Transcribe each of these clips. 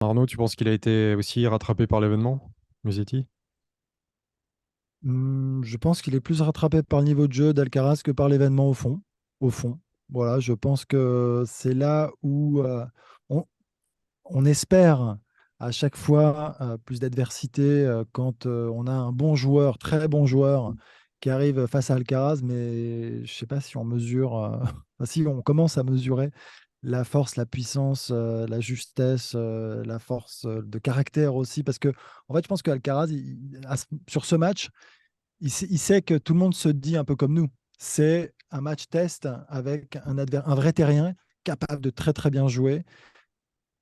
Arnaud, tu penses qu'il a été aussi rattrapé par l'événement, Musetti? Je pense qu'il est plus rattrapé par le niveau de jeu d'Alcaraz que par l'événement au fond. Au fond. Voilà, je pense que c'est là où on, on espère à chaque fois plus d'adversité quand on a un bon joueur, très bon joueur, qui arrive face à Alcaraz, mais je ne sais pas si on mesure, enfin, si on commence à mesurer la force, la puissance, la justesse, la force de caractère aussi, parce que en fait, je pense qu'Alcaraz, sur ce match, il sait que tout le monde se dit un peu comme nous. C'est un match test avec un vrai terrien capable de très très bien jouer.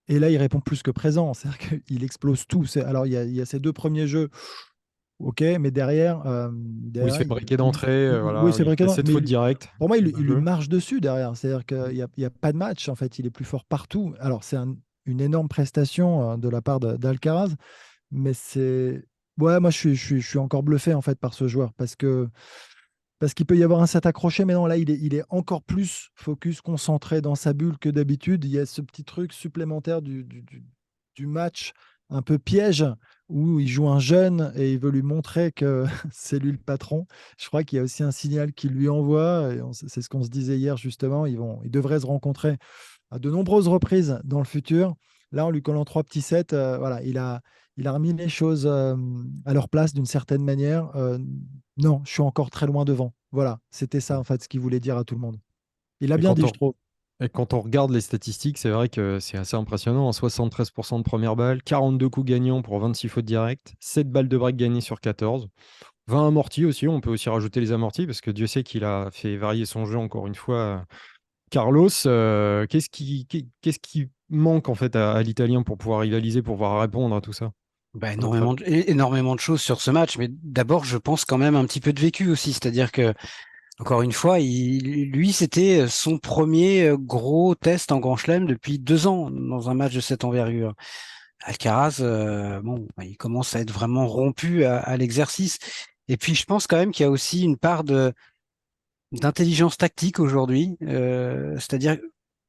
Et là, il répond plus que présent. C'est-à-dire qu'il explose tout. Alors, il y a ces deux premiers jeux, ok, mais derrière, Où il se derrière fait breaker d'entrée, oui, voilà, c'est il vrai fait que 7 mais fautes directes pour moi, dans il le lui jeu. marche dessus derrière. C'est-à-dire qu'il n'y a pas de match. En fait, il est plus fort partout. Alors, c'est une énorme prestation de la part d'Alcaraz, mais c'est. Ouais, moi, je suis encore bluffé en fait par ce joueur parce qu'il peut y avoir un set accroché, mais non, là, il est encore plus focus, concentré dans sa bulle que d'habitude. Il y a ce petit truc supplémentaire du match un peu piège où il joue un jeune et il veut lui montrer que c'est lui le patron. Je crois qu'il y a aussi un signal qu'il lui envoie, et c'est ce qu'on se disait hier justement, ils devraient se rencontrer à de nombreuses reprises dans le futur. Là, en lui collant trois petits sets, voilà, il a remis les choses à leur place d'une certaine manière. Non, je suis encore très loin devant. Voilà, c'était ça en fait ce qu'il voulait dire à tout le monde. Il a Et bien quand dit, on, je trouve. et quand on regarde les statistiques, c'est vrai que c'est assez impressionnant, hein. 73% de première balle, 42 coups gagnants pour 26 fautes directes, 7 balles de break gagnées sur 14, 20 amortis aussi. On peut aussi rajouter les amortis parce que Dieu sait qu'il a fait varier son jeu encore une fois. Carlos, qu'est-ce qui manque en fait à l'Italien pour pouvoir rivaliser, pour pouvoir répondre à tout ça, Bah, à votre avis? énormément de choses sur ce match, mais d'abord, je pense quand même un petit peu de vécu aussi. C'est-à-dire que, encore une fois, lui, c'était son premier gros test en Grand Chelem depuis 2 ans dans un match de cette envergure. Alcaraz, bon, bah, il commence à être vraiment rompu à l'exercice. Et puis, je pense quand même qu'il y a aussi une part d'intelligence tactique aujourd'hui. C'est-à-dire,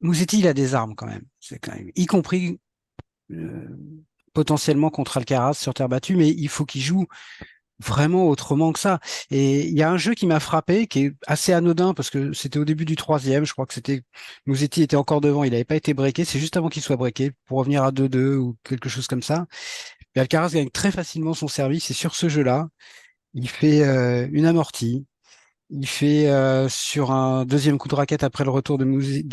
Musetti, il a des armes quand même. C'est quand même, y compris euh, potentiellement contre Alcaraz sur terre battue, mais il faut qu'il joue vraiment autrement que ça. Et il y a un jeu qui m'a frappé, qui est assez anodin, parce que c'était au début du troisième, je crois que c'était Musetti était encore devant, il n'avait pas été breaké, c'est juste avant qu'il soit breaké, pour revenir à 2-2 ou quelque chose comme ça. Et Alcaraz gagne très facilement son service, et sur ce jeu-là, il fait une amortie, il fait sur un deuxième coup de raquette après le retour de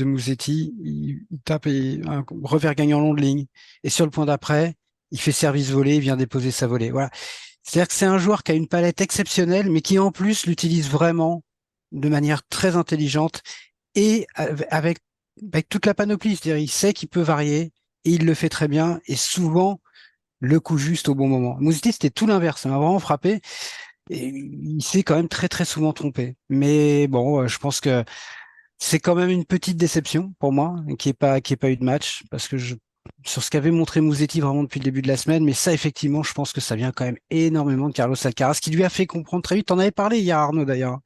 Musetti, il tape un revers gagnant long de ligne. Et sur le point d'après, il fait service volé, il vient déposer sa volée. Voilà. C'est-à-dire que c'est un joueur qui a une palette exceptionnelle, mais qui en plus l'utilise vraiment de manière très intelligente et avec toute la panoplie. C'est-à-dire il sait qu'il peut varier et il le fait très bien et souvent le coup juste au bon moment. Musetti, c'était tout l'inverse. Ça m'a vraiment frappé. Et il s'est quand même très très souvent trompé. Mais bon, je pense que c'est quand même une petite déception pour moi qu'il n'y ait pas eu de match parce que sur ce qu'avait montré Musetti vraiment depuis le début de la semaine, mais ça effectivement, je pense que ça vient quand même énormément de Carlos Alcaraz, qui lui a fait comprendre très vite. T'en avais parlé hier, Arnaud d'ailleurs.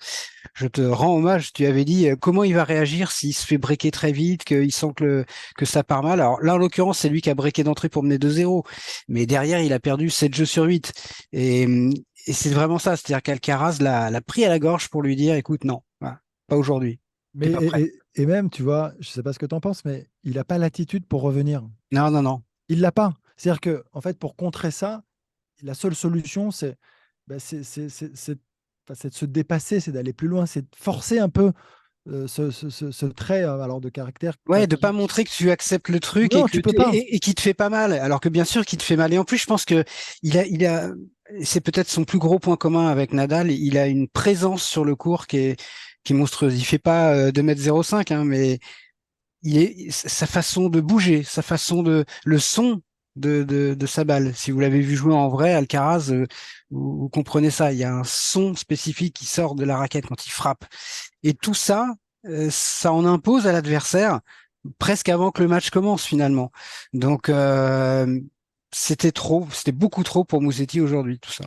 Je te rends hommage. Tu avais dit comment il va réagir s'il se fait breaker très vite, qu'il sent que ça part mal. Alors là, en l'occurrence, c'est lui qui a breaké d'entrée pour mener 2-0, mais derrière, il a perdu 7 jeux sur 8. Et, et c'est vraiment ça, c'est-à-dire qu'Alcaraz l'a pris à la gorge pour lui dire, écoute, non, voilà, pas aujourd'hui, t'es Mais pas prêt. et même, tu vois, je sais pas ce que tu en penses, mais il n'a pas l'attitude pour revenir. Non, non, non. Il l'a pas. C'est-à-dire que, en fait, pour contrer ça, la seule solution, bah, enfin, c'est de se dépasser, c'est d'aller plus loin, c'est de forcer un peu ce trait alors de caractère. Enfin, Ouais, de pas montrer que tu acceptes le truc et Non, que tu peux pas. et qui te fait pas mal, alors que bien sûr qu'il te fait mal. Et en plus, je pense que il a, c'est peut-être son plus gros point commun avec Nadal. Il a une présence sur le court qui est monstrueuse. Il fait pas 2,05 m, hein, mais sa façon de bouger, sa façon le son de sa balle. Si vous l'avez vu jouer en vrai, Alcaraz, vous comprenez ça. Il y a un son spécifique qui sort de la raquette quand il frappe. Et tout ça, ça en impose à l'adversaire presque avant que le match commence finalement. Donc c'était beaucoup trop pour Musetti aujourd'hui, tout ça.